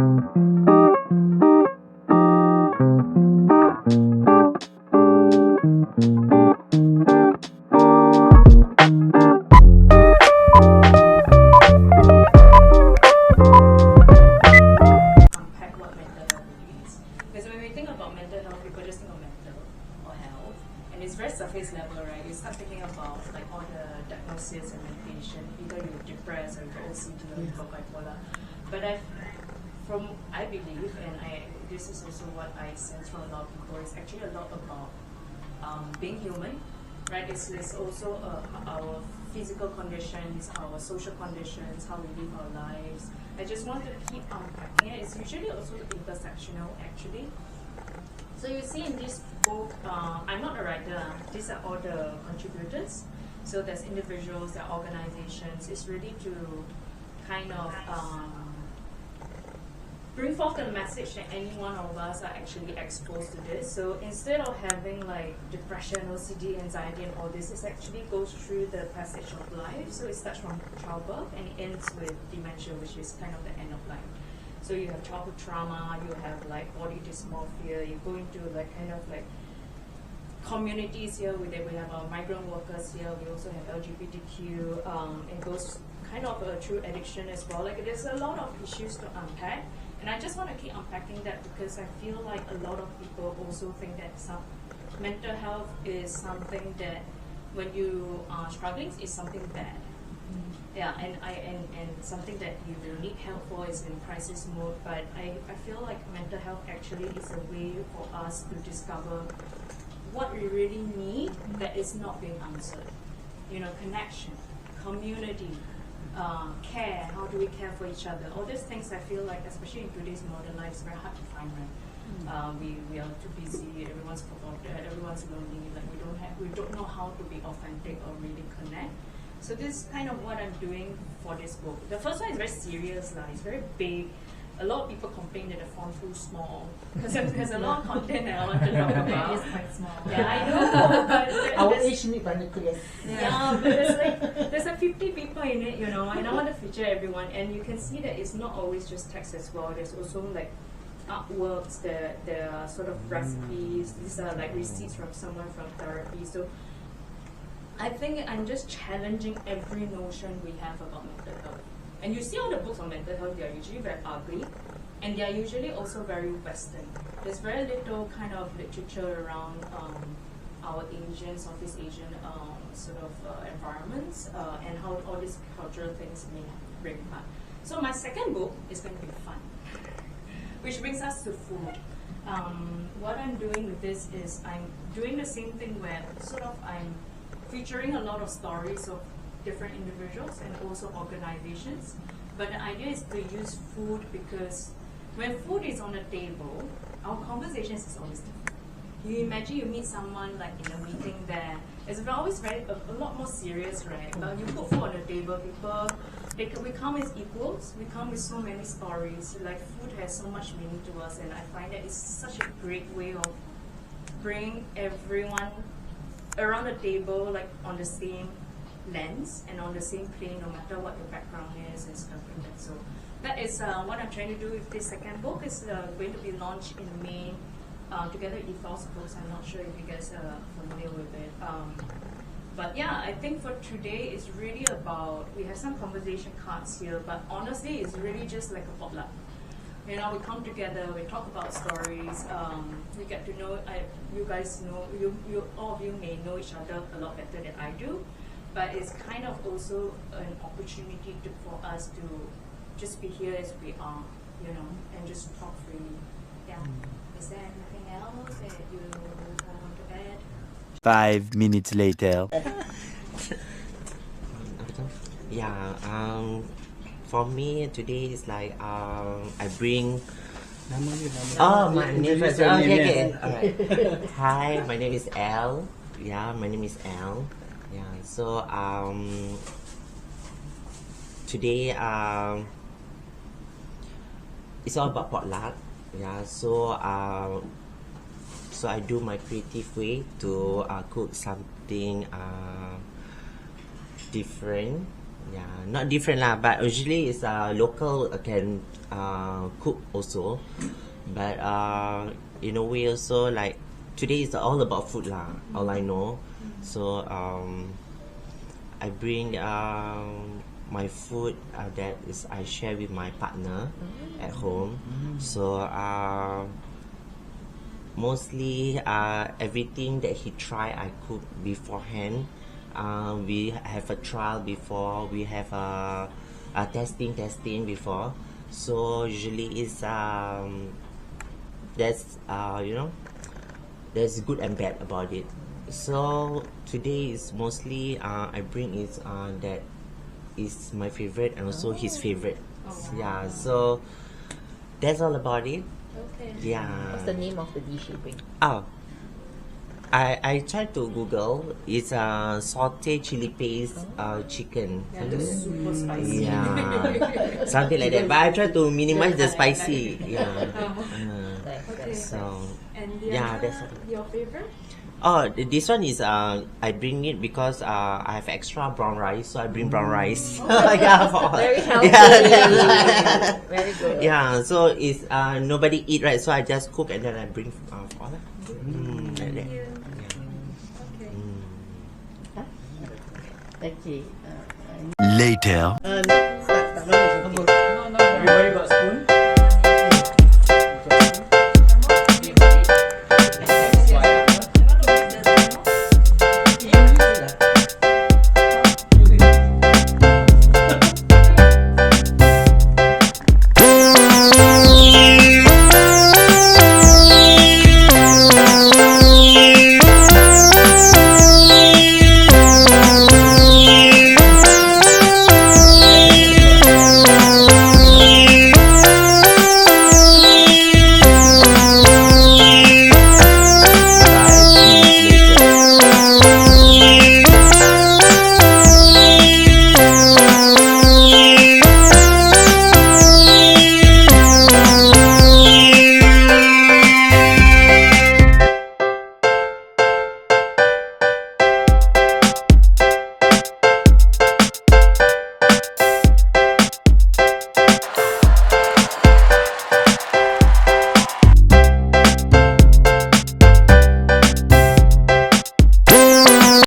Unpack what mental health really is. Because when we think about mental health, people just think of mental or health, and it's very surface level, right? You start thinking about like all the diagnosis and medication, either you're depressed or you're OCD or you've got bipolar. But I believe, and this is also what I sense from a lot of people, it's actually a lot about being human, right? It's also our physical conditions, our social conditions, how we live our lives. I just want to keep unpacking it. It's usually also intersectional, actually. So you see in this book, I'm not a writer. These are all the contributors. So there's individuals, there are organizations. It's really to kind of bring forth the message that any one of us are actually exposed to this. So instead of having like depression, OCD, anxiety, and all this, it actually goes through the passage of life. So it starts from childbirth and it ends with dementia, which is kind of the end of life. So you have childhood trauma, you have like body dysmorphia, you go into like kind of like communities here. We have our migrant workers here. We also have LGBTQ. It goes kind of through addiction as well. Like there's a lot of issues to unpack. And I just want to keep unpacking that because I feel like a lot of people also think that some mental health is something that when you are struggling is something bad. Yeah, and something that you need help for is in crisis mode. But I feel like mental health actually is a way for us to discover what we really need that is not being answered. You know, connection, community, care, how do we care for each other? All these things I feel like, especially in today's modern life, is very hard to find, right? We are too busy, everyone's forgotten, everyone's lonely, like we don't know how to be authentic or really connect. So this is kind of what I'm doing for this book. The first one is very serious, it's very big. A lot of people complain that the font too small because there's a lot of content that I want to talk about. It is quite small. Yeah, I know, but Our age need nucleus. yeah, but there's like 50 people in it, you know, and I want to feature everyone. And you can see that it's not always just text as well. There's also like artworks, there are sort of recipes. These are like receipts from someone from therapy. So I think I'm just challenging every notion we have about mental health. And you see all the books on mental health, they are usually very ugly, and they are usually also very Western. There's very little kind of literature around our Asian, Southeast Asian sort of environments and how all these cultural things may bring back. So my second book is going to be fun, which brings us to food. What I'm doing with this is I'm doing the same thing where sort of I'm featuring a lot of stories of different individuals and also organizations. But the idea is to use food because when food is on the table, our conversations is always different. You imagine you meet someone like in a meeting there, it's always a lot more serious, right? But you put food on the table, we come as equals, we come with so many stories. Like food has so much meaning to us, and I find that it's such a great way of bringing everyone around the table, like on the same lens and on the same plane, no matter what your background is and stuff like that. So that is what I'm trying to do with this second book. It's going to be launched in May together with Ethos Books. I'm not sure if you guys are familiar with it. But yeah, I think for today it's really about, we have some conversation cards here, but honestly it's really just like a potluck. You know, we come together, we talk about stories, we get to know, you guys know, all of you may know each other a lot better than I do. But it's kind of also an opportunity for us to just be here as we are, you know, and just talk freely. Yeah. Is there anything else that you want to add? 5 minutes later. Yeah, for me today is like I bring. Nama My name is okay. Alright. Hi, my name is Elle. Yeah, my name is Elle. Yeah, so today it's all about potluck. Yeah, so I do my creative way to cook something different. Yeah, not different lah, but usually it's local can cook also, but in a way also like today is all about food lah. All I know, so I bring my food that is I share with my partner at home. So mostly everything that he try I cook beforehand. We have a trial before, we have a testing before. So usually is that's there's good and bad about it. So today is mostly I bring is that is my favorite and also his favorite. Yeah, so that's all about it. Okay. Yeah. What's the name of the dish you bring? Oh, I tried to Google. It's a saute chili paste chicken. Yeah, that's super spicy. Yeah, something like that. But I try to minimize the spicy. Yeah. Okay. So And the yeah, other, that's your favorite? oh, this one is I bring it because I have extra brown rice, so I bring brown rice. Yeah, for, Very healthy. yeah, Very good. yeah. So it's nobody eat, right? So I just cook and then I bring for them. Like that. Thank you. Yeah. Okay. Okay. Later. Tak mana?